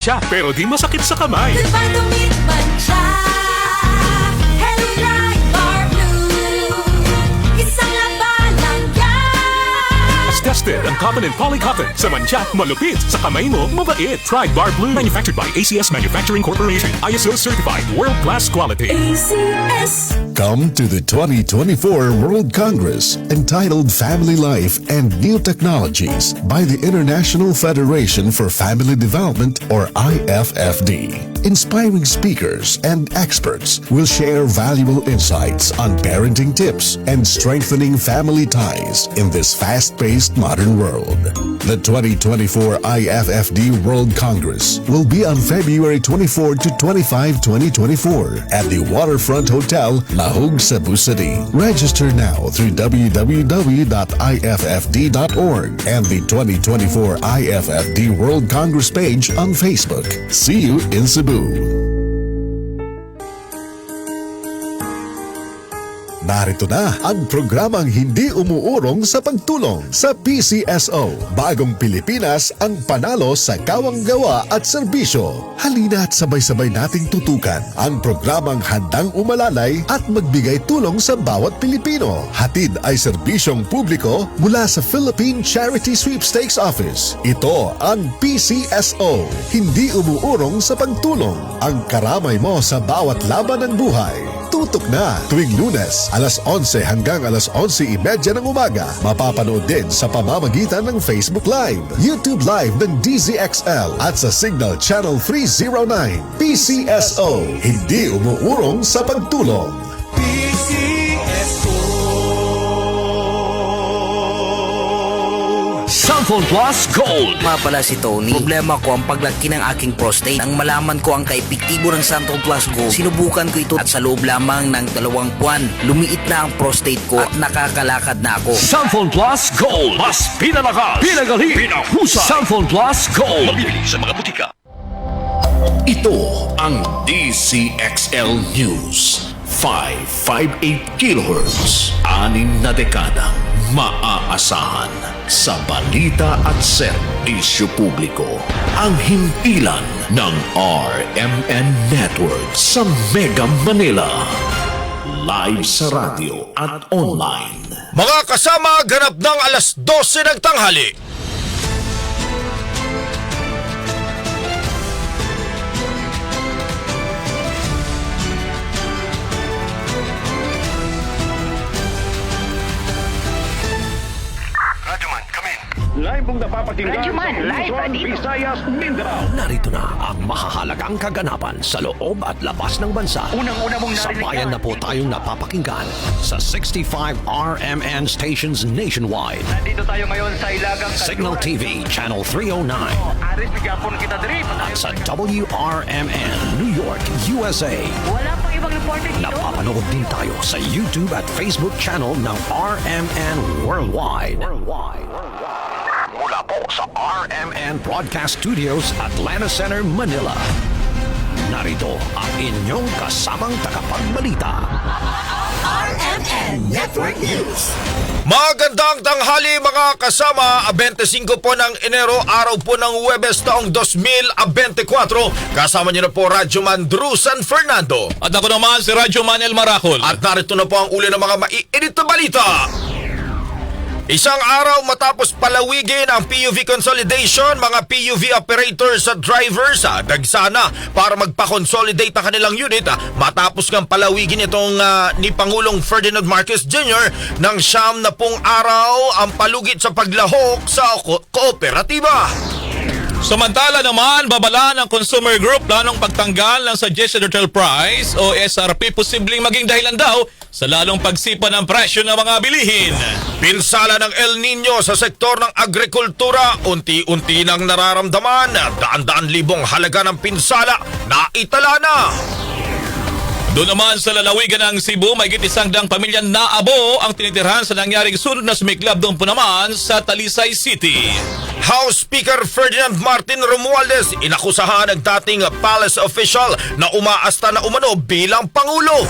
siya, pero di masakit sa kamay. Lumit man siya, Hello Light Bar Blue, isang labalang yan. As tested ang cotton and polycotton. Sa mantsa, malupit. Sa kamay mo, mabait. Tried Bar Blue. Manufactured by ACS Manufacturing Corporation. ISO certified. World-class quality. ACS. Come to the 2024 World Congress entitled Family Life and New Technologies by the International Federation for Family Development, or IFFD. Inspiring speakers and experts will share valuable insights on parenting tips and strengthening family ties in this fast-paced modern world. The 2024 IFFD World Congress will be on February 24 to 25, 2024 at the Waterfront Hotel, Lahog, Cebu City. Register now through www.iffd.org and the 2024 IFFD World Congress page on Facebook. See you in Cebu. Narito na ang programang hindi umuurong sa pagtulong sa PCSO. Bagong Pilipinas ang panalo sa kawang-gawa at serbisyo. Halina't sabay-sabay nating tutukan ang programang handang umalalay at magbigay tulong sa bawat Pilipino. Hatid ay serbisyong publiko mula sa Philippine Charity Sweepstakes Office. Ito ang PCSO. Hindi umuurong sa pagtulong. Ang karamay mo sa bawat laban ng buhay. Tutok na tuwing Lunes, alas 11 hanggang alas 11:30 ng umaga. Mapapanood din sa pamamagitan ng Facebook Live, YouTube Live ng DZXL at sa Signal Channel 309. PCSO, hindi umuurong sa pagtulong. Samphone Plus Gold. Nga pala si Tony. Problema ko ang paglaki ng aking prostate. Nang malaman ko ang kaepektibo ng Samphone Plus Gold, sinubukan ko ito at sa loob lamang ng 2 buwan, lumiit na ang prostate ko at nakakalakad na ako. Samphone Plus Gold. Mas pinalakas, pinagaling, pinahusay. Samphone Plus Gold. Mabibili sa mga butika. Ito ang DCXL News. 558 kHz. 6 na dekadang maaasahan sa balita at serbisyo publiko. Ang himpilan ng RMN Network sa Mega Manila. Live sa radyo at online. Mga kasama, ganap ng alas 12 ng tanghali. Live pong napapakinggan Radyoman, sa live, Luzon, dito. Visayas, Mindanao. Narito na ang mahahalagang kaganapan sa loob at labas ng bansa. Unang-una mong narinig Sabayan yan. na po tayong napapakinggan sa 65 RMN stations nationwide. Nandito tayo ngayon sa Ilagang Signal TV Channel 309 Aris, bigapon kita diri. at sa WRMN New York, USA. Wala pang ibang reporter dito. Napapanood din tayo sa YouTube at Facebook channel ng RMN Worldwide. Mula po sa RMN Broadcast Studios, Atlanta Center, Manila. Narito ang inyong kasamang tagapagbalita. RMN Network News. Magandang tanghali mga kasama, 25 po ng Enero, araw po ng Huwebes taong 2024. Kasama niyo na po Radyoman Drew San Fernando. At ako naman si Radyo Manel Maracol. At narito na po ang uli ng mga maiinit na balita. Isang araw matapos palawigin ang PUV consolidation, mga PUV operators at drivers dagsana para magpa-consolidate ang kanilang unit matapos ng palawigin itong ni Pangulong Ferdinand Marcos Jr. ng 90 araw ang palugit sa paglahok sa kooperatiba. Samantala naman, babala ng Consumer Group planong pagtanggal ng Suggested Retail Price o SRP posibleng maging dahilan daw sa lalong pagsipa ng presyo ng mga bilihin. Pinsala ng El Nino sa sektor ng agrikultura, unti-unti nang nararamdaman, daan-daan libong halaga ng pinsala na itala na. Doon naman sa lalawigan ng Cebu, may 100 pamilya naabo ang tinitirhan sa nangyaring sunod na sumiklab doon po naman sa Talisay City. House Speaker Ferdinand Martin Romualdez inakusahan ng dating palace official na umaasta na umano bilang Pangulo.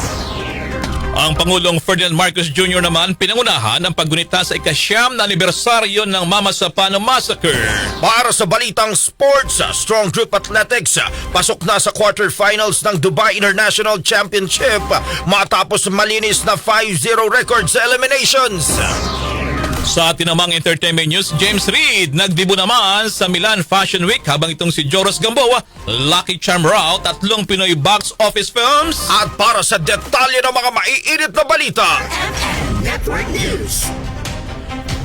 Ang Pangulong Ferdinand Marcos Jr. naman pinangunahan ang paggunita sa ika-9 na anibersaryo ng Mama Sapano Massacre. Para sa balitang sports, Strong Group Athletics pasok na sa quarterfinals ng Dubai International Championship matapos malinis na 5-0 record sa eliminations. Sa tinamang entertainment news, James Reid nagdibo naman sa Milan Fashion Week habang itong si Joros Gamboa, Lucky Charm Raw, 3 Pinoy box office films. At para sa detalye ng mga maiinit na balita, Network News.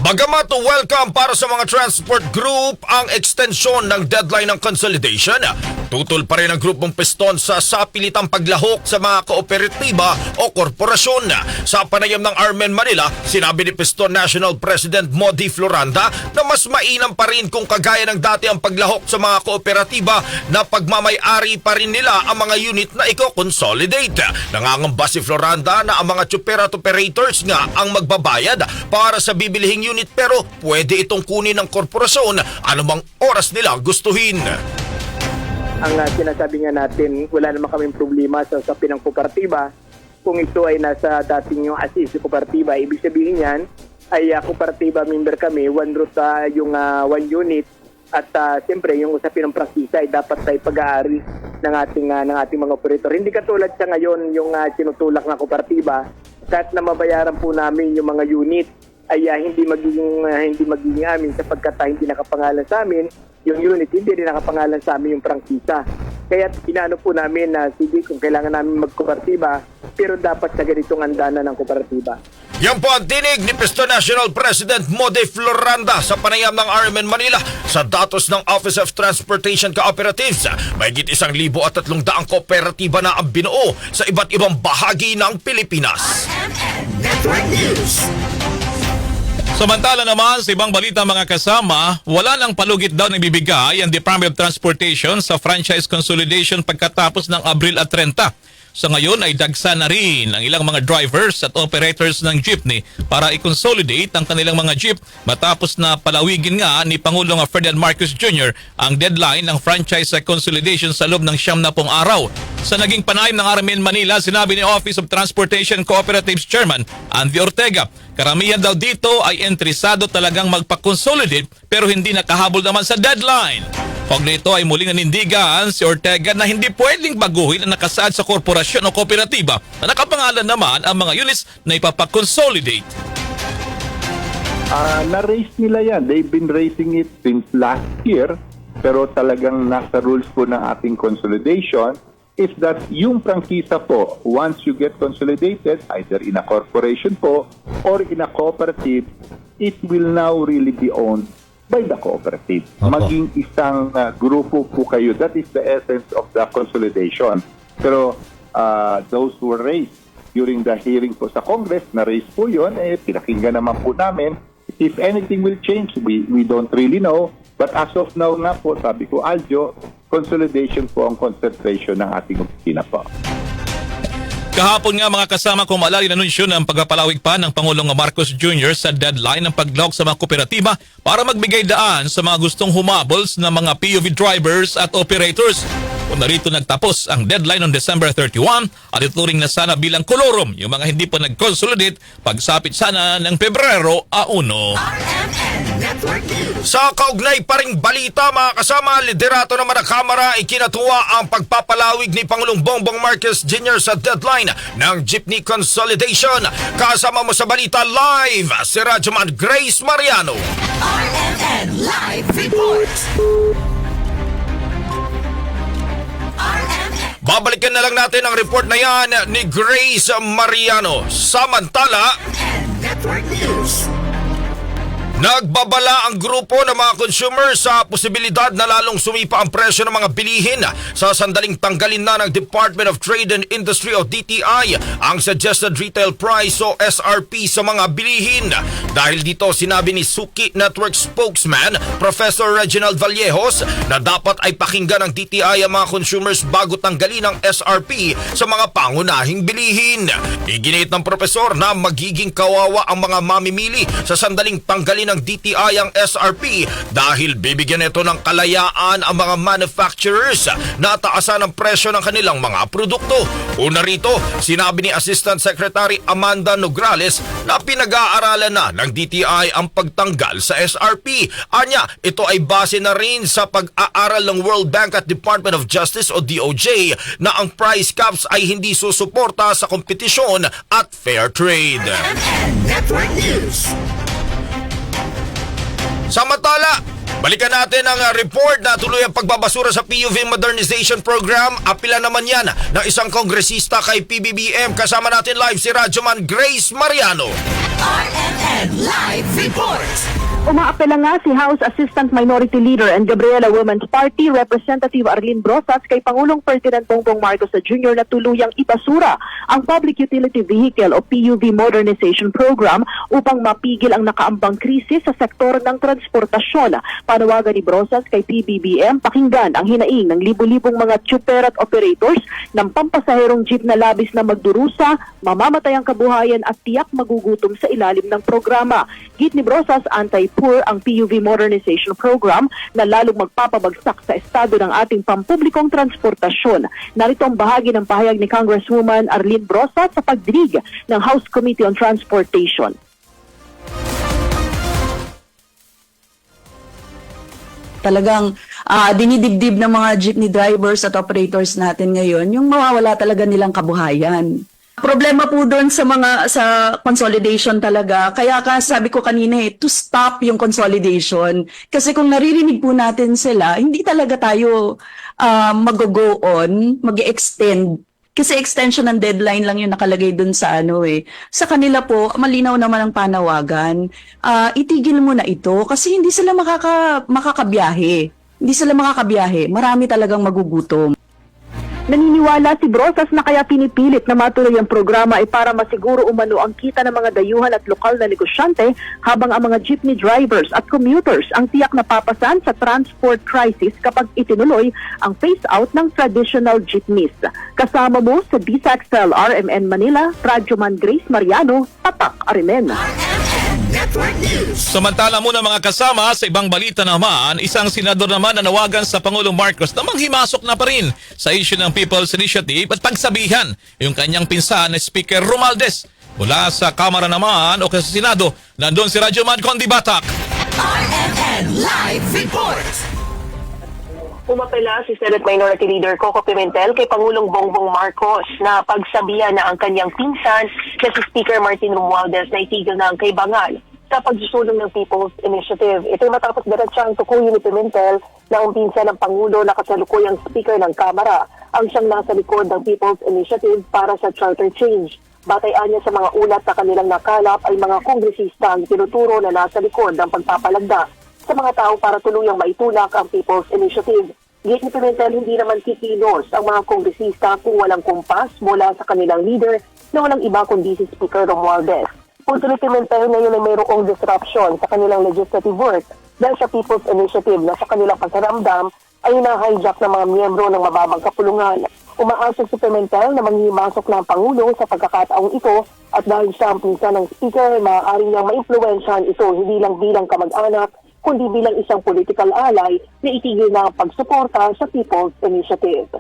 bagamat welcome para sa mga transport group ang extensyon ng deadline ng consolidation, tutol pa rin ang grupong Piston sa sapilitang paglahok sa mga kooperatiba o korporasyon. Sa panayam ng Armen Manila, sinabi ni Piston National President Modi Floranda na mas mainam pa rin kung kagaya ng dati ang paglahok sa mga kooperatiba na pagmamay-ari pa rin nila ang mga unit na i-consolidate. Nangangamba si Floranda na ang mga chuper at operators nga ang magbabayad para sa bibilihing unit pero pwede itong kunin ng korporasyon anumang oras nila gustuhin. Ang sinasabi nga natin, wala naman kaming problema sa usapin ng kooperatiba. Kung ito ay nasa dating yung assist kooperatiba, ibig sabihin yan ay kooperatiba member kami, one route yung one unit. At siyempre, yung usapin ng prangkisa ay dapat tayo pag-aari ng ating mga operator. Hindi katulad sa ngayon yung sinutulak na kooperatiba, kahit na mabayaran po namin yung mga unit, ay hindi magiging amin sapagkat hindi nakapangalan sa amin yung unit, hindi rin nakapangalan sa amin yung prangkisa. Kaya inaano po namin na sige kung kailangan namin magkooperatiba pero dapat sa ganitong andana ng kooperatiba. Yan po ang tinig ni Piston National President Modi Floranda sa panayam ng RMN Manila. Sa datos ng Office of Transportation Cooperatives, mahigit 1,300 kooperatiba na ang binuo sa iba't ibang bahagi ng Pilipinas. Network News. Samantala naman sa ibang balita mga kasama, wala nang palugit daw na ibibigay ang Department of Transportation sa franchise consolidation pagkatapos ng Abril at 30. Sa ngayon ay dagsa na rin ang ilang mga drivers at operators ng jeepney para i-consolidate ang kanilang mga jeep matapos na palawigin nga ni Pangulong Ferdinand Marcos Jr. ang deadline ng franchise consolidation sa loob ng 90 araw. Sa naging panayam ng RMN Manila, sinabi ni Office of Transportation Cooperatives Chairman Andy Ortega, karamihan daw dito ay interesado talagang magpa-consolidate pero hindi nakahabol naman sa deadline. Kaugnay nito ay muling nanindigan si Ortega na hindi pwedeng baguhin ang nakasaad sa korporasyon o kooperatiba na nakapangalan naman ang mga units na ipapa-consolidate. Na-raise nila yan. They've been raising it since last year pero talagang nasa rules po ng ating consolidation is that yung prangkisa po, once you get consolidated, either in a corporation po or in a cooperative, it will now really be owned by the cooperative. Maging isang grupo po kayo. That is the essence of the consolidation. Pero those who were raised during the hearing po sa Congress, na-raise po yun, pinakinggan naman po namin. If anything will change, we don't really know. But as of now na po, sabi ko, Aljo, consolidation po ang concentration ng ating opisina po. Kahapon nga mga kasama ko maalala inanunsyo ng pagpapalawig pa ng Pangulong Marcos Jr. sa deadline ng paglawak sa mga kooperatiba para magbigay daan sa mga gustong humabol ng mga PUV drivers at operators. Kung narito nagtapos ang deadline noong December 31 at ituring na sana bilang kolorum yung mga hindi pa nag-consolidate pagsapit sana ng Pebrero 1. Sa kaugnay pa ring balita mga kasama, liderato naman ng Kamara ikinatuwa ang pagpapalawig ni Pangulong Bongbong Marcos Jr. sa deadline ng jeepney consolidation. Kasama mo sa balita live si Radyoman Grace Mariano. RMN Live Report. Babalikan na lang natin ang report na yan ni Grace Mariano. Samantala, Network News. nagbabala ang grupo ng mga consumer sa posibilidad na lalong sumipa ang presyo ng mga bilihin sa sandaling tanggalin na ng Department of Trade and Industry o DTI ang Suggested Retail Price o SRP sa mga bilihin. Dahil dito sinabi ni Suki Network spokesman Professor Reginald Vallejos na dapat ay pakinggan ng DTI ang mga consumers bago tanggalin ang SRP sa mga pangunahing bilihin. Iginit ng profesor na magiging kawawa ang mga mamimili sa sandaling tanggalin ibabalik ng DTI ang SRP dahil bibigyan ito ng kalayaan ang mga manufacturers na taasan ang presyo ng kanilang mga produkto. Una rito, sinabi ni Assistant Secretary Amanda Nograles na pinag-aaralan na ng DTI ang pagtanggal sa SRP. Anya, ito ay base na rin sa pag-aaral ng World Bank at Department of Justice o DOJ na ang price caps ay hindi susuporta sa kompetisyon at fair trade. Network News. Samantala, balikan natin ang report na tuloy ang pagbabasura sa PUV Modernization Program. Apila naman yan ng isang kongresista kay PBBM. Kasama natin live si Radyoman Grace Mariano. RMN Live Report. Umaapela nga si House Assistant Minority Leader and Gabriela Women's Party Representative Arlene Brosas kay Pangulong Ferdinand Bongbong Marcos Jr. na tuluyang ibasura ang Public Utility Vehicle o PUV Modernization Program upang mapigil ang nakaambang krisis sa sektor ng transportasyon. Panawagan ni Brosas kay PBBM, pakinggan ang hinaing ng libu-libong mga tsuper at operators ng pampasaherong jeep na labis na magdurusa, mamamatay ang kabuhayan at tiyak magugutom sa ilalim ng programa. Git ni Brosas, anti-poor ang PUV Modernization Program na lalong magpapabagsak sa estado ng ating pampublikong transportasyon. Narito ang bahagi ng pahayag ni Congresswoman Arlene Brosas sa pagdinig ng House Committee on Transportation. Talagang dinidibdib ng mga jeepney drivers at operators natin ngayon yung mawawala talaga nilang kabuhayan. Problema po doon sa consolidation talaga. Kaya sabi ko kanina to stop yung consolidation. Kasi kung naririnig po natin sila, hindi talaga tayo mag-go on, mag-extend. Kasi extension ng deadline lang yung nakalagay doon sa Sa kanila po, malinaw naman ang panawagan. Itigil mo na ito kasi hindi sila makakabiyahe. Hindi sila makakabiyahe. Marami talagang magugutom. Naniniwala si Brosas na kaya pinipilit na matuloy ang programa ay para masiguro umano ang kita ng mga dayuhan at lokal na negosyante habang ang mga jeepney drivers at commuters ang tiyak na papasan sa transport crisis kapag itinuloy ang phase-out ng traditional jeepneys. Kasama mo sa DSAXL RMN Manila, Radyoman Grace Mariano, Tatak Arimen. Network News. Samantala muna mga kasama, sa ibang balita naman, isang senador naman na nawagan sa Pangulong Marcos na manghimasok na pa rin sa issue ng People's Initiative at pagsabihan yung kanyang pinsan na Speaker Romualdez. Mula sa Kamara naman o sa Senado, nandun si Radyoman Condi Batak. RMN Live Report. Umapela si Senate Minority Leader Coco Pimentel kay Pangulong Bongbong Marcos na pagsabihan na ang kanyang pinsan na si Speaker Martin Romualdez na itigil na ang kaibangan sa pagsusulong ng People's Initiative. Ito'y matapos diretsang tukuyin ni Pimentel na ang pinsan ng Pangulo na kasalukuyang Speaker ng Kamara ang siyang nasa likod ng People's Initiative para sa charter change. Batayan niya sa mga ulat na kanilang nakalap ay mga kongresista ang tinuturo na nasa likod ng pagpapalagda sa mga tao para tuluyang maitulak ang People's Initiative. Git ni Pimentel, hindi naman kikilos ang mga kongresista kung walang kumpas mula sa kanilang leader na walang iba kundi si Speaker Romualdez. Punto ni Pimentel, ngayon ay mayroong disruption sa kanilang legislative work dahil sa People's Initiative na sa kanilang pagkaramdam ay na-hijack ng mga miyembro ng mababang kapulungan. Umaasok si Pimentel na manghimasok ng Pangulo sa pagkakataong ito at dahil siya ang pinsan ng Speaker, maaaring niyang maimpluwensyahan ito hindi lang bilang kamag-anak kundi bilang isang political ally na itigil na ang pagsuporta sa People's Initiative.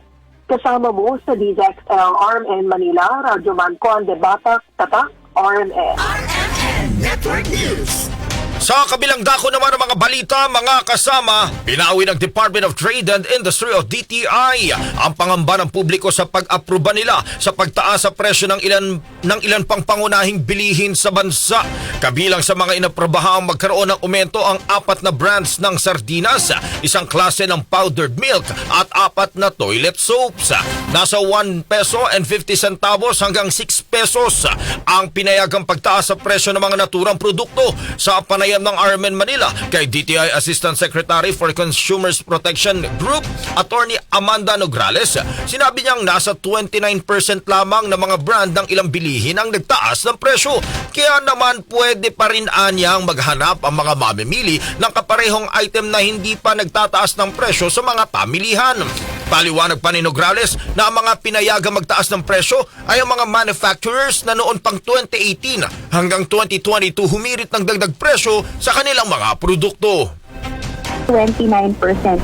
Kasama mo sa DZXL RMN Manila, Radyoman Condi Batak, Tatak, RMN. RMN Network News. Sa kabilang dako naman ng mga balita, mga kasama, pinawi ng Department of Trade and Industry o DTI ang pangamba ng publiko sa pag-aproba nila sa pagtaas sa presyo ng ilan pang pangunahing bilihin sa bansa. Kabilang sa mga inaprobahang magkaroon ng aumento ang 4 na brands ng sardinas, isang klase ng powdered milk at 4 na toilet soaps. Nasa 1 peso and 50 centavos hanggang 6 pesos ang pinayagang pagtaas sa presyo ng mga naturang produkto sa panayam ng RMN Manila kay DTI Assistant Secretary for Consumers Protection Group, Attorney Amanda Nograles. Sinabi niyang nasa 29% lamang ng mga brand ng ilang bilihin ang nagtaas ng presyo. Kaya naman pwede pa rin anyang maghanap ang mga mamimili ng kaparehong item na hindi pa nagtataas ng presyo sa mga pamilihan. Paliwanag pa ni Nograles na ang mga pinayagang magtaas ng presyo ay ang mga manufacturers na noon pang 2018 hanggang 2022 humirit ng dagdag presyo sa kanilang mga produkto. 29%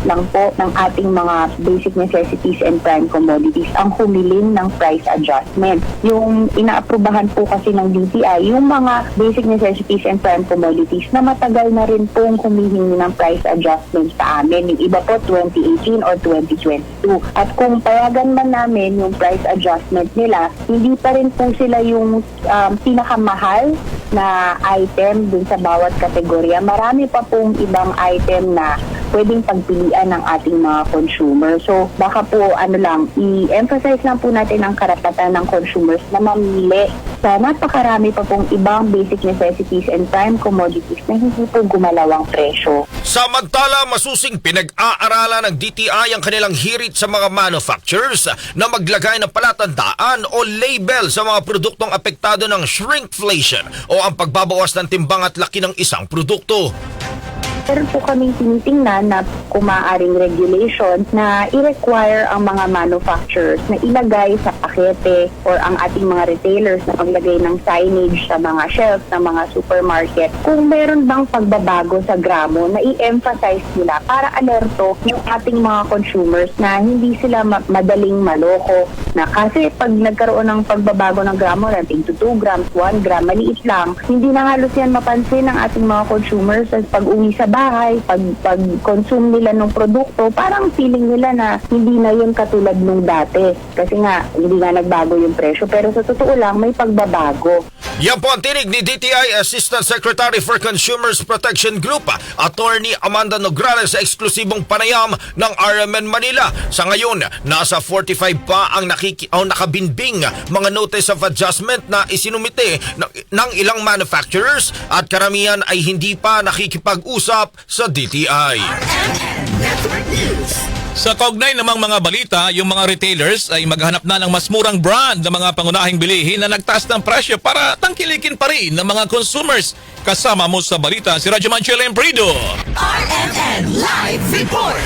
lang po ng ating mga basic necessities and prime commodities ang humiling ng price adjustment. Yung inaaprubahan po kasi ng DTI, yung mga basic necessities and prime commodities na matagal na rin pong humihingi ng price adjustment sa amin. Yung iba po 2018 or 2022. At kung payagan man namin yung price adjustment nila, hindi pa rin po sila yung pinakamahal na item dun sa bawat kategorya. Marami pa pong ibang item na pwedeng pagpilian ng ating mga consumer. So baka po i-emphasize lang po natin ang karapatan ng consumers na mamili sa napakarami pa pong ibang basic necessities and prime commodities na hindi po gumalaw ang presyo. Samantala, masusing pinag-aaralan ng DTI ang kanilang hirit sa mga manufacturers na maglagay ng palatandaan o label sa mga produktong apektado ng shrinkflation o ang pagbabawas ng timbang at laki ng isang produkto. Meron po kaming tinitingnan na kumaaring regulation na i-require ang mga manufacturers na ilagay sa pakete or ang ating mga retailers na maglagay ng signage sa mga shelves ng mga supermarket kung meron bang pagbabago sa gramo na i-emphasize nila para alerto yung ating mga consumers na hindi sila madaling maloko. Na kasi pag nagkaroon ng pagbabago ng gramo natin to 2 grams, 1 gram, maliit lang, hindi na halos yan mapansin ng ating mga consumers at pag-uwi sa bahay, pag-consume nila ng produkto, parang feeling nila na hindi na yun katulad nung dati. Kasi nga, hindi nga nagbago yung presyo. Pero sa totoo lang, may pagbabago. Yan po ang tinig ni DTI Assistant Secretary for Consumers Protection Group, Attorney Amanda Nograles sa eksklusibong panayam ng RMN Manila. Sa ngayon, nasa 45 pa ang nakabinbing mga notice of adjustment na isinumite ng ilang manufacturers at karamihan ay hindi pa nakikipag-usap sa DTI. Sa kaugnay namang mga balita, yung mga retailers ay maghanap na ng mas murang brand ng mga pangunahing bilihin na nagtaas ng presyo para tangkilikin pa rin ng mga consumers. Kasama mo sa balita si Radyoman Chile Emprido. RMN Live Report.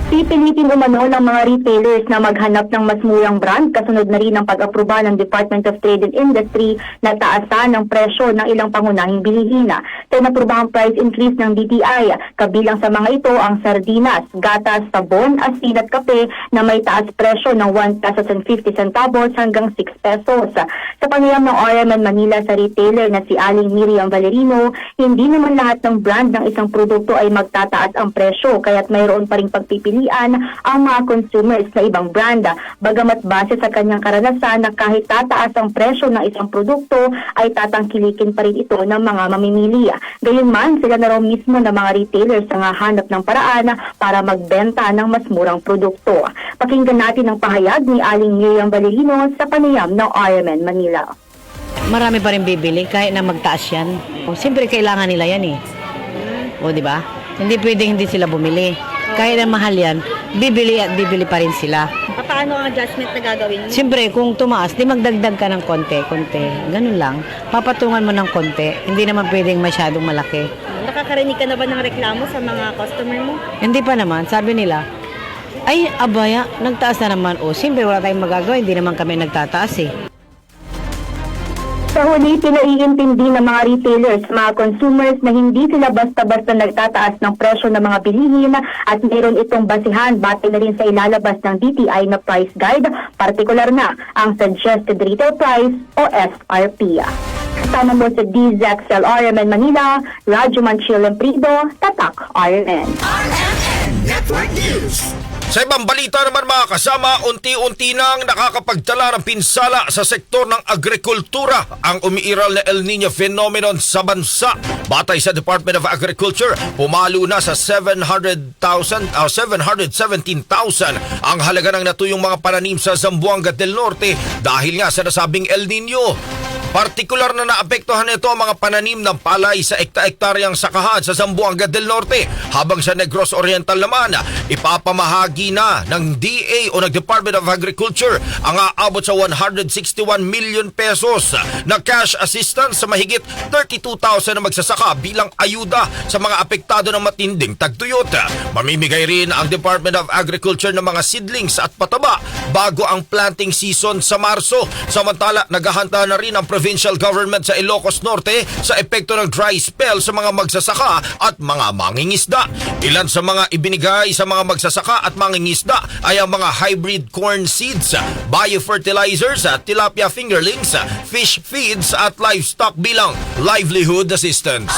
Pipilitin umano ng mga retailers na maghanap ng mas murang brand kasunod na rin ang pag-aproba ng Department of Trade and Industry na taasan ng presyo ng ilang pangunahing bilihin. Sa inaprobahang price increase ng DTI, kabilang sa mga ito ang sardinas, gatas, sabon, asin at kape na may taas presyo ng 1 pesos and 50 centavos hanggang 6 pesos. Sa panayam ng RMN Manila sa retailer na si Aling Miriam Valerino, hindi naman lahat ng brand ng isang produkto ay magtataas ang presyo kaya't mayroon pa ring pagpipili ang mga consumers na ibang brand. Bagamat base sa kanyang karanasan na kahit tataas ang presyo ng isang produkto ay tatangkilikin pa rin ito ng mga mamimili. Gayunman, sila na raw mismo ng mga retailers ang hahanap ng paraan para magbenta ng mas murang produkto. Pakinggan natin ang pahayag ni Aling Miriam Valerino sa panayam ng RMN Manila. Marami pa rin bibili kahit na magtaas yan. Siyempre kailangan nila yan eh. O di ba? Hindi pwedeng hindi sila bumili. Kahit na mahal yan, bibili at bibili pa rin sila. Paano ang adjustment na gagawin mo? Siyempre, kung tumaas, di magdagdag ka ng konti. Ganun lang. Papatungan mo ng konti. Hindi naman pwedeng masyadong malaki. Nakakarinig ka na ba ng reklamo sa mga customer mo? Hindi pa naman. Sabi nila, ay, abaya, nagtaas na naman. Siyempre, wala tayong magagawa. Hindi naman kami nagtataas eh. Sa huli, pinaiintindi ng mga retailers, mga consumers na hindi sila basta-basta nagtataas ng presyo ng mga bilihin at mayroon itong basihan batay na rin sa ilalabas ng DTI na price guide, partikular na ang Suggested Retail Price o SRP. Kasama mo sa DZXL RMN Manila, Radyoman Chile Emprido, Tatak RMN. RMN Network News. Sa ibang balita naman mga kasama, unti-unti nang nakakapagdala ng pinsala sa sektor ng agrikultura ang umiiral na El Niño phenomenon sa bansa. Batay sa Department of Agriculture, pumalo na sa 717,000 ang halaga ng natuyong mga pananim sa Zamboanga del Norte dahil nga sa nasabing El Niño. Partikular na naapektuhan nito ang mga pananim ng palay sa ekta-ektaryang sakahan sa Zamboanga del Norte, habang sa Negros Oriental naman ipapamahagi na ng DA o ng Department of Agriculture ang aabot sa 161 million pesos na cash assistance sa mahigit 32,000 na magsasaka bilang ayuda sa mga apektado ng matinding tagtuyot. Mamimigay rin ang Department of Agriculture ng mga seedlings at pataba bago ang planting season sa Marso. Samantala, naghahanda na rin ang provincial government sa Ilocos Norte sa epekto ng dry spell sa mga magsasaka at mga mangingisda. Ilan sa mga ibinigay sa mga magsasaka at mangingisda ay ang mga hybrid corn seeds, biofertilizers, tilapia fingerlings, fish feeds at livestock bilang livelihood assistance.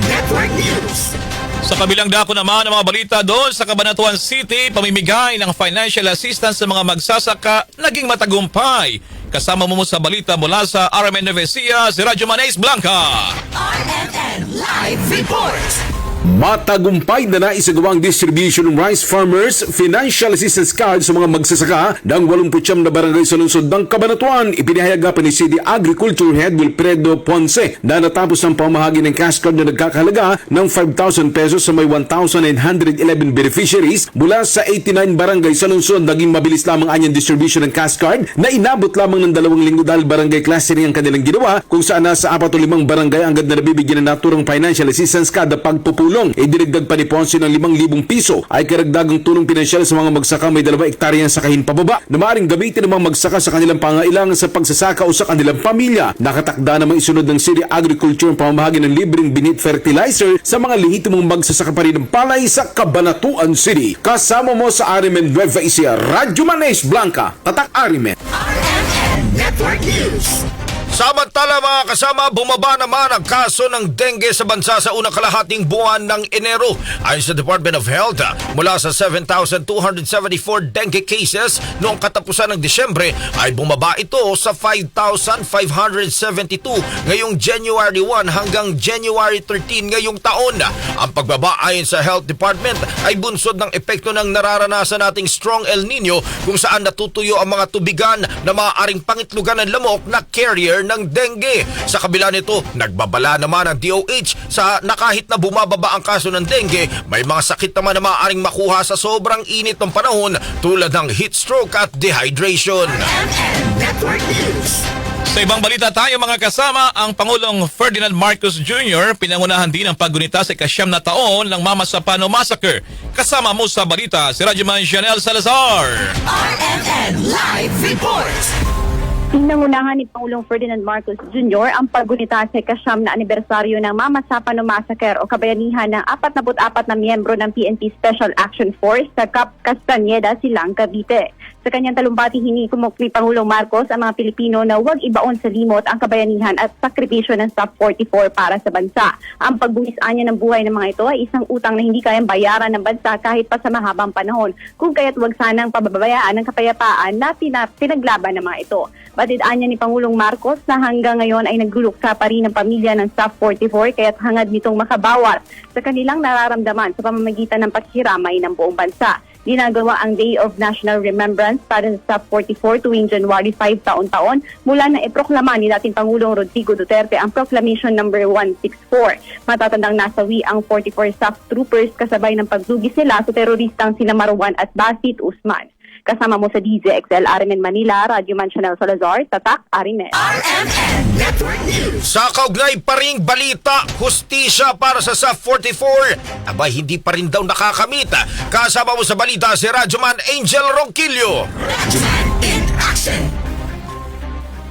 Network News. Sa kabilang dako naman ang mga balita doon sa Cabanatuan City, pamimigay ng financial assistance sa mga magsasaka naging matagumpay. Kasama mo sa balita mula sa RMN Nevesia, si Radyo Manes Blanca. RMN Live Report. Matagumpay na naisagawang distribution ng Rice Farmers Financial Assistance Card sa mga magsasaka ng 89 na barangay sa lungsod ng Cabanatuan. Ipinahayag pa ni City Agriculture Head Wilfredo Ponce na natapos ang pamahagi ng cash card na nagkakahalaga ng 5,000 pesos sa may 1,911 beneficiaries mula sa 89 barangay sa lungsod. Naging mabilis lamang anyang distribution ng cash card na inabot lamang ng 2 linggo dahil barangay clustering ang kanilang ginawa, kung saan nasa 4 o 5 barangay ang ganda na nabibigyan ng naturang financial assistance kada pagpupulong. Idinagdag pa ni Ponce ng 5,000 piso ay karagdagang tulong pinansyal sa mga magsaka may 2 ektaryang sakahin pababa na maaaring gamitin ng mga magsaka sa kanilang pangailangan sa pagsasaka o sa kanilang pamilya. Nakatakda namang isunod ng City Agriculture ang pamamahagi ng libreng binit fertilizer sa mga lehitimong magsasaka pa rin ng palay sa Cabanatuan City. Kasama mo sa RMN Nueva Ecija, Radyo Manes Blanca, Tatak RMN. RMN Network News. Samantala mga kasama, bumaba naman ang kaso ng dengue sa bansa sa unang kalahating buwan ng Enero. Ayon sa Department of Health, mula sa 7,274 dengue cases noong katapusan ng Disyembre ay bumaba ito sa 5,572 ngayong January 1 hanggang January 13 ngayong taon. Ang pagbaba ayon sa Health Department ay bunsod ng epekto ng nararanasan nating strong El Nino, kung saan natutuyo ang mga tubigan na maaaring pangitlugan ng lamok na carrier ng dengue. Sa kabila nito, nagbabala naman ang DOH na kahit na bumababa ang kaso ng dengue, may mga sakit naman na maaaring makuha sa sobrang init ng panahon tulad ng heat stroke at dehydration. Network News. Sa ibang balita tayo mga kasama, ang Pangulong Ferdinand Marcos Jr. pinangunahan din ang paggunita sa ika-9 na taon ng Mama Sapano Massacre. Kasama mo sa balita si Radyoman Janelle Salazar. RMN Live Report. Pinangunahan ni Pangulong Ferdinand Marcos Jr. ang paggunita sa ika-9 na anibersaryo ng Mama Sapano Massacre o kabayanihan ng 44 na miyembro ng PNP Special Action Force sa Cap Castañeda, Silang, Cavite. Sa kanyang talumpati, hinikumok ni Pangulong Marcos ang mga Pilipino na huwag ibaon sa limot ang kabayanihan at sakripisyo ng Staff 44 para sa bansa. Ang pagbuwis-an niya ng buhay ng mga ito ay isang utang na hindi kayang bayaran ng bansa kahit pa sa mahabang panahon, kung kaya't huwag sanang pababayaan ng kapayapaan na pinaglaban ng mga ito. Batidaan niya ni Pangulong Marcos na hanggang ngayon ay nagluluksa pa rin ang pamilya ng Staff 44 kaya't hangad nitong makabawat sa kanilang nararamdaman sa pamamagitan ng paghiramay ng buong bansa. Ginagawa ang Day of National Remembrance para sa Staff 44 tuwing January 5 taon-taon mula na iproklama ni dating Pangulong Rodrigo Duterte ang Proclamation No. 164. Matatandang nasawi ang 44 staff troopers kasabay ng pagdugi sila sa teroristang sina Marwan at Basit Usman. Kasama mo sa DZXL RMN Manila, Radyo Janelle Salazar, Tatak RMN. RMN Network News. Sa kaugnay pa ring balita, hustisya para sa SAF 44. Abay, hindi pa rin daw nakakamit. Kasama mo sa balita si Radyoman Angel Ronquillo. Radyoman in action.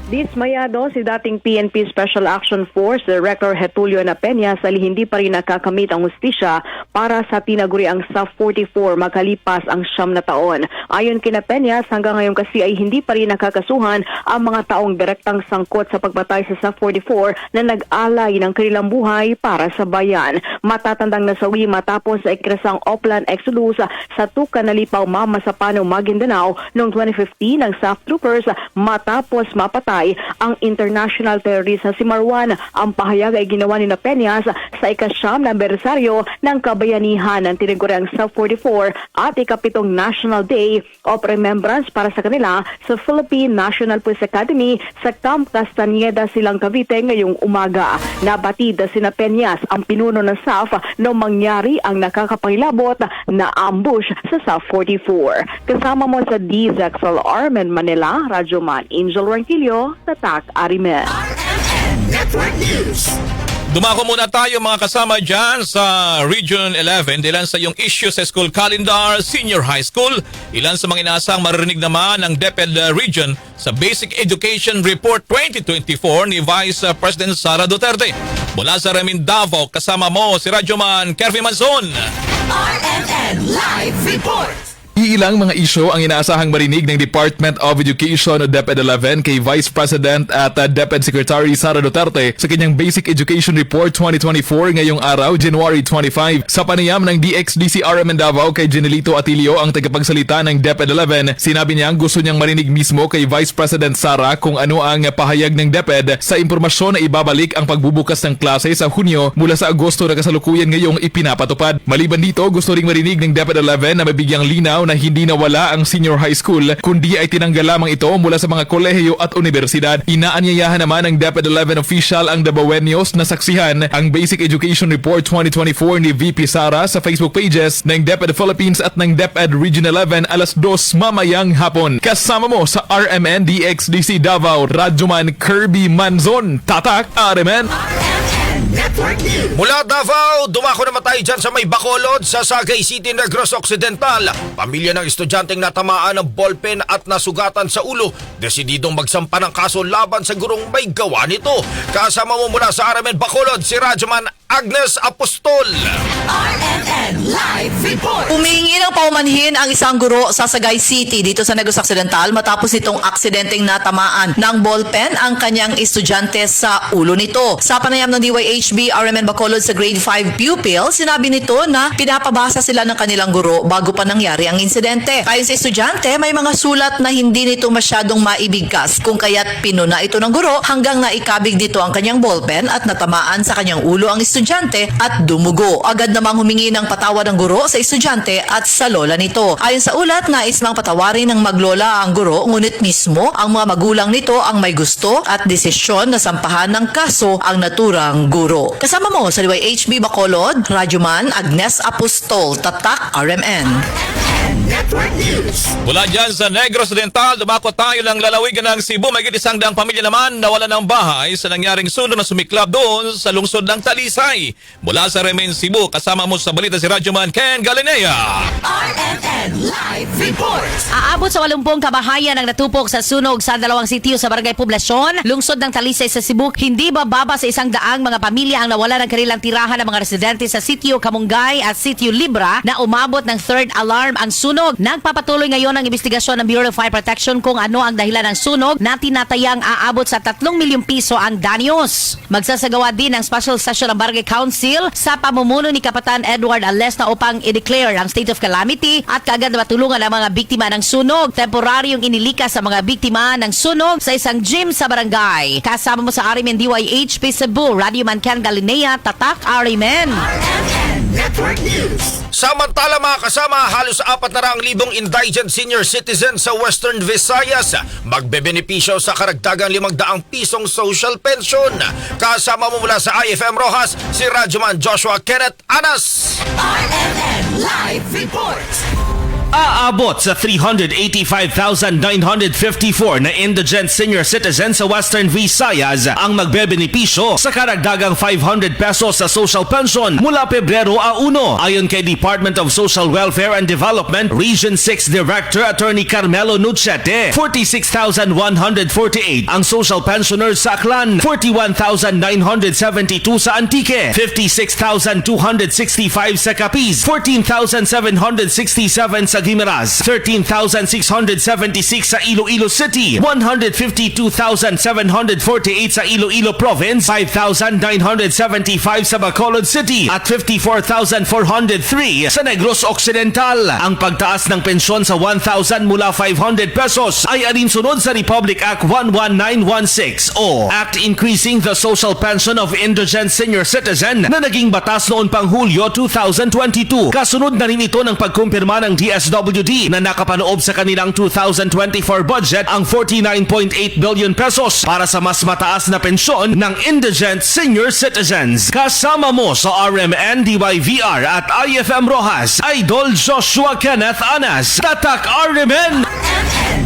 Dismayado si dating PNP Special Action Force Director Getulio N. Peña sa hindi pa rin nakakamit ang hustisya para sa tinaguriang SAF 44 makalipas ang 9 na taon. Ayon kina Peña, hanggang ngayon kasi ay hindi pa rin nakakasuhan ang mga taong direktang sangkot sa pagbatay sa SAF 44 na nag-alay ng kanilang buhay para sa bayan. Matatandang nasawi matapos sa ikrasang Oplan Exodus sa Tukan Nalipaw, Mama Sapano, Maguindanao noong 2015 ng SAF troopers matapos mapatay namatay ang international terrorist na si Marwan. Ang pahayag ay ginawa ni Peñas sa ika-9 na anibersaryo ng kabayanihan ng tinaguriang South-44 at ika-7 National Day of Remembrance para sa kanila sa Philippine National Police Academy sa Camp Castañeda, Silang Cavite ngayong umaga. Nabatid sina Peñas ang pinuno ng SAF nung mangyari ang nakakapangilabot na ambush sa South-44. Kasama mo sa DZXLR Manila, Radyoman Angel Ranquillo, Tatak Arimen. Network News. Dumako muna tayo mga kasama dyan sa Region 11. Ilan sa iyong issue sa school calendar, senior high school. Ilan sa mga inaasang maririnig naman ng DepEd Region sa Basic Education Report 2024 ni Vice President Sara Duterte. Mula sa Remin Davao, kasama mo si Radyoman Kervin Manzon. RMN Live Report. Iilang mga isyu ang inaasahang marinig ng Department of Education o DepEd 11 kay Vice President at DepEd Secretary Sara Duterte sa kanyang Basic Education Report 2024 ngayong araw, January 25. Sa panayam ng DXDC-RMN Davao kay Jenelito Atilio, ang tagapagsalita ng DepEd 11, sinabi niyang gusto niyang marinig mismo kay Vice President Sara kung ano ang pahayag ng DepEd sa impormasyon na ibabalik ang pagbubukas ng klase sa Hunyo mula sa Agosto na kasalukuyan ngayong ipinapatupad. Maliban dito, gusto ring marinig ng DepEd 11 na mabigyang linaw na hindi nawala ang senior high school kundi ay tinanggal lamang ito mula sa mga kolehiyo at universidad. Inaanyayahan naman ng DepEd 11 official ang Dabaweños na saksihan ang Basic Education Report 2024 ni VP Sara sa Facebook pages ng DepEd Philippines at ng DepEd Region 11 alas 2 mamayang hapon. Kasama mo sa RMN DXDC Davao, Radyoman Kirby Manzon, Tatak RMN. Network News. Mula Davao, dumako naman tayo dyan sa may Bacolod sa Sagay City, Negros Occidental. Pamilya ng estudyanteng natamaan ng ballpen at nasugatan sa ulo, desididong magsampa ng kaso laban sa gurong may gawa nito. Kasama mo mula sa RMN Bacolod si Radyoman Agnes Apostol. RMN Live Report. Humihingi ng paumanhin ang isang guro sa Sagay City dito sa Negros Occidental matapos itong aksidenteng natamaan ng ballpen ang kanyang estudyante sa ulo nito. Sa panayam ng DYHB RMN Bacolod sa grade 5 pupil, sinabi nito na pinapabasa sila ng kanilang guro bago pa nangyari ang insidente. Ayon sa estudyante, may mga sulat na hindi nito masyadong maibigkas kung kaya't pinuna ito ng guro hanggang naikabig dito ang kanyang ballpen at natamaan sa kanyang ulo ang estudyante at dumugo. Agad namang humingi ng patawad ng guro sa estudyante at sa lola nito. Ayon sa ulat, nais mang patawarin ng maglola ang guro, ngunit mismo ang mga magulang nito ang may gusto at desisyon na sampahan ng kaso ang naturang guro. Kasama mo sa DYHB Bacolod, Radyoman Agnes Apostol, Tatak RMN. Network News. Mula dyan sa Negros Occidental, dumako tayo ng lalawigan ng Cebu. May 100 pamilya naman nawala ng bahay sa nangyaring sunog na sumiklab doon sa lungsod ng Talisay. Mula sa Remen, Cebu, kasama mo sa balita si Radyoman Ken Galinea. RMN Live Report. Aabot sa 80 kabahayan ang natupok sa sunog sa 2 sitio sa Barangay Poblasyon, lungsod ng Talisay sa Cebu. Hindi bababa sa 100 mga pamilya ang nawala ng kanilang tirahan ng mga residente sa sitio Kamungay at sitio Libra na umabot ng 3rd alarm ang sunog. Nagpapatuloy ngayon ang investigasyon ng Bureau of Fire Protection kung ano ang dahilan ng sunog na tinatayang aabot sa 3 milyong piso ang danyos. Magsasagawa din ng special session ng Barangay Council sa pamumuno ni Kapitan Edward Alesna upang i-declare ang state of calamity at kaagad matulungan ang mga biktima ng sunog. Temporaryong inilikas sa mga biktima ng sunog sa isang gym sa barangay. Kasama mo sa RMN DYHP Cebu, Radyoman Ken Galinea, Tatak RMN. Network News. Samantala mga kasama, halos 400,000 indigent senior citizens sa Western Visayas magbebenepisyo sa karagdagang 500 pisong social pension. Kasama mo mula sa IFM Rojas, si Radyoman Joshua Kenneth Anas. RMN Live Report. Aabot sa 385,954 na indigent senior citizens sa Western Visayas ang magbebenepisyo sa karagdagang 500 pesos sa social pension mula Pebrero a 1. Ayon kay Department of Social Welfare and Development Region 6 Director Attorney Carmelo Nuchete, 46,148 ang social pensioners sa Aklan, 41,972 sa Antique, 56,265 sa Capiz, 14,767 sa sa Guimaras, 13,676 sa Iloilo City, 152,748 sa Iloilo Province, 5,975 sa Bacolod City at 54,403 sa Negros Occidental. Ang pagtaas ng pensyon sa 1,000 mula 500 pesos ay alinsunod sa Republic Act 11916 o Act Increasing the Social Pension of Indigent Senior Citizen na naging batas noon pang Hulyo 2022. Kasunod na rin ito ng pagkumpirma ng DSWD na nakapaloob sa kanilang 2024 budget ang 49.8 billion pesos para sa mas mataas na pensyon ng indigent senior citizens. Kasama mo sa RMN DYVR at IFM Rojas, Idol Joshua Kenneth Anas, Tatak RMN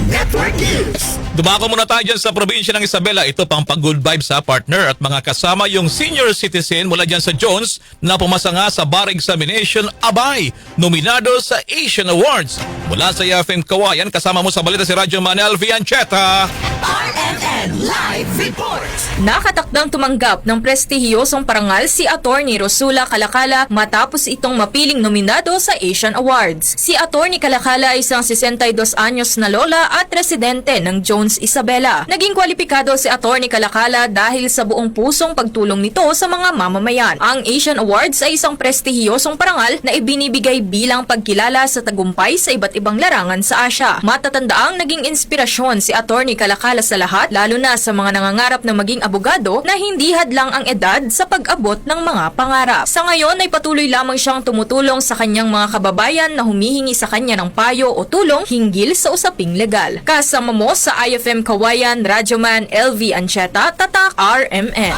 Network News. Dumako muna tayo dyan sa probinsya ng Isabela. Ito pang pag-good vibes sa partner at mga kasama yung senior citizen mula dyan sa Jones na pumasa nga sa bar examination. Abay, nominado sa Asian Awards. Mula sa IFM Kawayan, kasama mo sa balita si Radyo Manel Viancheta. RMN Live Report. Nakatakdang tumanggap ng prestihiyosong parangal si Attorney Rosula Calacala matapos itong mapiling nominado sa Asian Awards. Si Attorney Calacala ay isang 62 anyos na lola at residente ng Jones, Isabela. Naging kwalipikado si Attorney Calacala dahil sa buong pusong pagtulong nito sa mga mamamayan. Ang Asian Awards ay isang prestihiyosong parangal na ibinibigay bilang pagkilala sa tagumpay sa iba't ibang larangan sa Asia. Matatandaang naging inspirasyon si Attorney Calacala sa lahat, lalo na sa mga nangangarap na maging abogado na hindi hadlang ang edad sa pag-abot ng mga pangarap. Sa ngayon ay patuloy lamang siyang tumutulong sa kanyang mga kababayan na humihingi sa kanya ng payo o tulong hinggil sa usaping legal. Kasama mo sa IFM Kawayan, Radyoman LV Ancheta, Tatak RMN.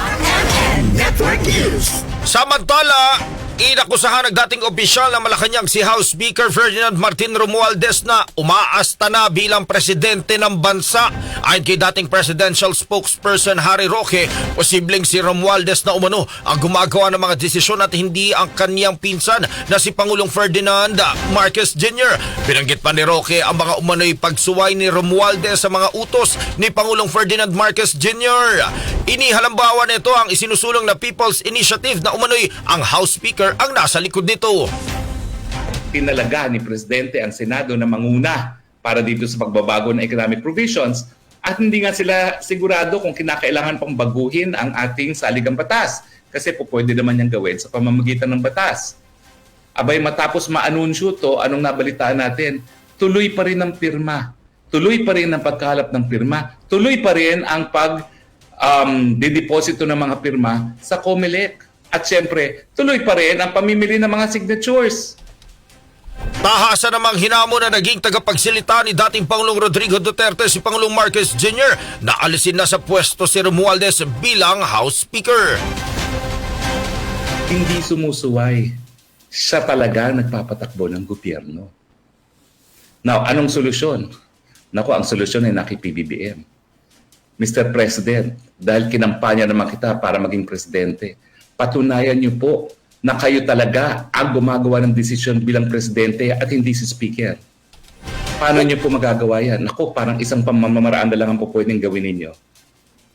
Network News. Samantala, inakusahan ng dating opisyal ng Malacanang si House Speaker Ferdinand Martin Romualdez na umaasta na bilang presidente ng bansa. Ayon kay dating presidential spokesperson Harry Roque, posibleng si Romualdez na umano ang gumagawa ng mga desisyon at hindi ang kaniyang pinsan na si Pangulong Ferdinand Marcos Jr. Binanggit pa ni Roque ang mga umano'y pagsuway ni Romualdez sa mga utos ni Pangulong Ferdinand Marcos Jr. Inihalimbawa nito ang isinusulong na People's Initiative na umano'y ang House Speaker ang nasa likod nito. Tinalaga ni Presidente ang Senado na manguna para dito sa pagbabago ng economic provisions at hindi nga sila sigurado kung kinakailangan pang baguhin ang ating saligang batas kasi po pwede naman niyang gawin sa pamamagitan ng batas. Abay, matapos maanunsyo to, anong nabalitaan natin? Tuloy pa rin ang pirma. Tuloy pa rin ang pagkahalap ng pirma. Tuloy pa rin ang dideposito ng mga pirma sa COMELEC. At syempre, tuloy pa rin ang pamimili ng mga signatures. Tahasa namang hinamon na naging tagapagsilita ni dating Pangulong Rodrigo Duterte si Pangulong Marcos Jr. na alisin na sa pwesto si Romualdez bilang House Speaker. Hindi sumusuway. Siya talaga nagpapatakbo ng gobyerno. Now, anong solusyon? Naku, ang solusyon ay naki-PBBM. Mr. President, dahil kinampanya naman kita para maging presidente, patunayan niyo po na kayo talaga ang gumagawa ng desisyon bilang presidente at hindi si speaker. Paano niyo po magagawa yan? Naku, parang isang pamamaraan na lang ang po pwedeng gawin ninyo.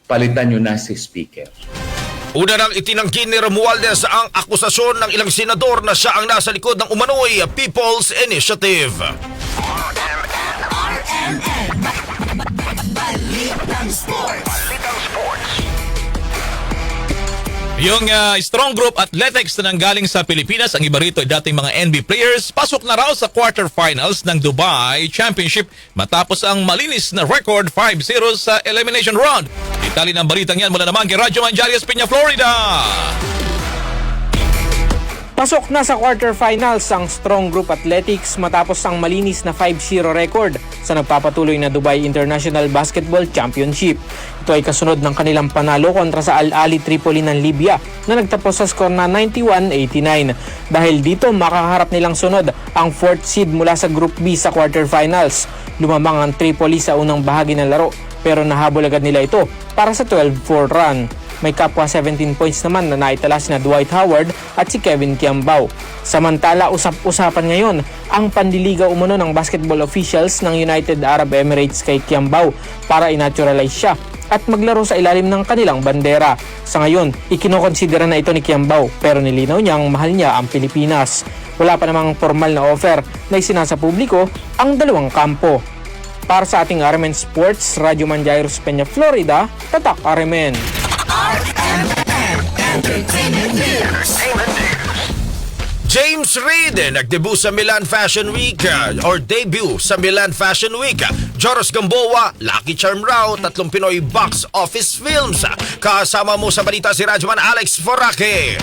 Palitan niyo na si speaker. Una nang itinanggi ni Romualdez ang akusasyon ng ilang senador na siya ang nasa likod ng umano'y People's Initiative. Balitang Sports. Yung strong group athletics na nanggaling sa Pilipinas, ang iba rito ay dating mga NB players, pasok na raw sa quarterfinals ng Dubai Championship matapos ang malinis na record 5-0 sa elimination round. Itali ng balitang yan mula naman kay Radyo Manjarias, Piña, Florida. Pasok na sa quarterfinals ang Strong Group Athletics matapos ang malinis na 5-0 record sa nagpapatuloy na Dubai International Basketball Championship. Ito ay kasunod ng kanilang panalo kontra sa Al Ahly Tripoli ng Libya na nagtapos sa score na 91-89. Dahil dito makakaharap nilang sunod ang 4th seed mula sa Group B sa quarterfinals. Lumamang ang Tripoli sa unang bahagi ng laro pero nahabol agad nila ito para sa 12-4 run. May kapwa 17 points naman na naitala sina Dwight Howard at si Kevin Kiambao. Samantala, usap-usapan ngayon ang pandiligaw umano ng basketball officials ng United Arab Emirates kay Kiambao para inaturalize siya at maglaro sa ilalim ng kanilang bandera. Sa ngayon, ikinokonsidera na ito ni Kiambao pero nilinaw niyang mahal niya ang Pilipinas. Wala pa namang formal na offer na isinasa publiko ang dalawang kampo. Para sa ating RMN Sports, Radyo Man Jairus Peña, Florida, Tatak RMN. James Reid nagdebut sa Milan Fashion Week debut sa Milan Fashion Week. Joros Gamboa, Lucky Charm raw, 3 Pinoy box office films. Kasama mo sa balita si Radyoman Alex Forake.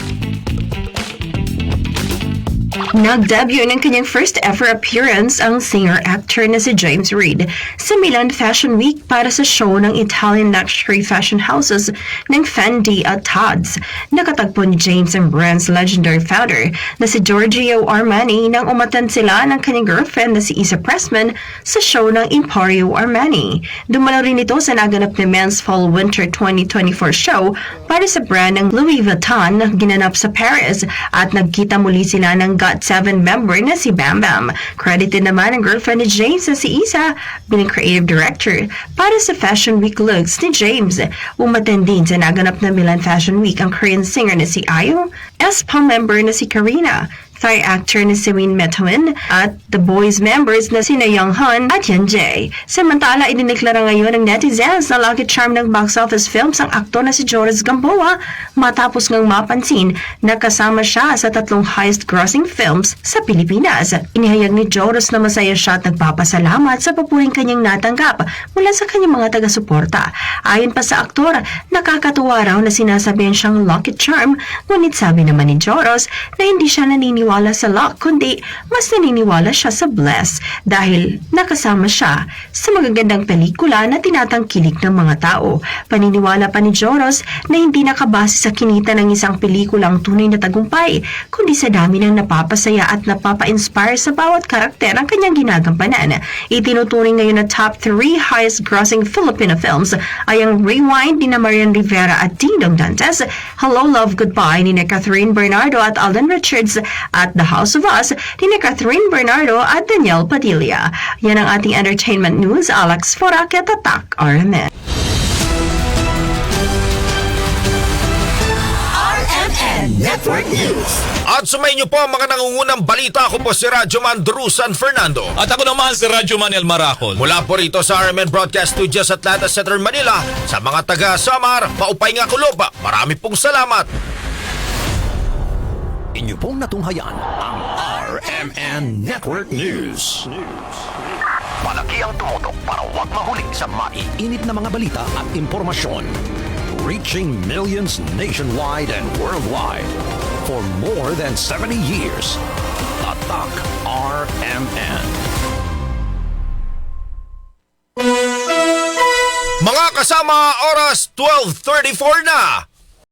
Nag-debut ng kanyang first ever appearance ang singer-actor na si James Reid sa Milan Fashion Week para sa show ng Italian luxury fashion houses ng Fendi at Tod's. Nakatagpo ni James ang brand's legendary founder na si Giorgio Armani nang umatan sila ng kanyang girlfriend na si Isa Pressman sa show ng Emporio Armani. Dumalo rin ito sa naganap na Men's Fall-Winter 2024 show para sa brand ng Louis Vuitton na ginanap sa Paris at nagkita muli sila ng GOT7 member na si Bam Bam. Credited naman ang girlfriend ni James na si Isa bilang creative director para sa Fashion Week looks ni James. Umaten din sa naganap na Milan Fashion Week ang Korean singer na si IU, aespa member na si Karina, Thai actor na si Win Metawin at The Boys members na si Young Han at Yan Jae. Samantala, idineklara ngayon ng netizens na lucky charm ng box office films ang aktor na si Joros Gamboa matapos ngang mapansin na kasama siya sa 3 highest grossing films sa Pilipinas. Inihayag ni Joros na masaya siya at nagpapasalamat sa papuring kanyang natanggap mula sa kanyang mga taga-suporta. Ayon pa sa aktor, nakakatuwa raw na sinasabihan siyang lucky charm, ngunit sabi naman ni Joros na hindi siya naniniwala sa luck, kundi mas naniniwala siya sa bless dahil nakasama siya sa magagandang pelikula na tinatangkilik ng mga tao. Paniniwala pa ni Joros na hindi nakabase sa kinita ng isang pelikula ang tunay na tagumpay, kundi sa dami ng napapasaya at napapa-inspire sa bawat karakter ang kanyang ginagampanan. Itinuturing ngayon na top 3 highest grossing Filipino films ay ang Rewind ni Marian Rivera at Ding Dong Dantes, Hello Love Goodbye ni Catherine Bernardo at Alden Richards, at The House of Us ni Catherine Bernardo at Danielle Padilla. Yan ang ating entertainment news. Alex Forake, Tatak RMN. RMN Network News. At sumayin niyo po ang mga nangungunang balita. Ako po si Radyoman Drusan Fernando. At ako naman si Radyoman El Maracol. Mula po rito sa RMN Broadcast Studios at Atlanta Center, Manila. Sa mga taga-Samar, Maupay nga Kulob, marami pong salamat. Inyo pong natunghayan ang RMN Network News. Malaki ang tumutok para huwag mahuli sa maiinit na mga balita at impormasyon. Reaching millions nationwide and worldwide for more than 70 years. Tatak RMN. Mga kasama, oras 12:34 na.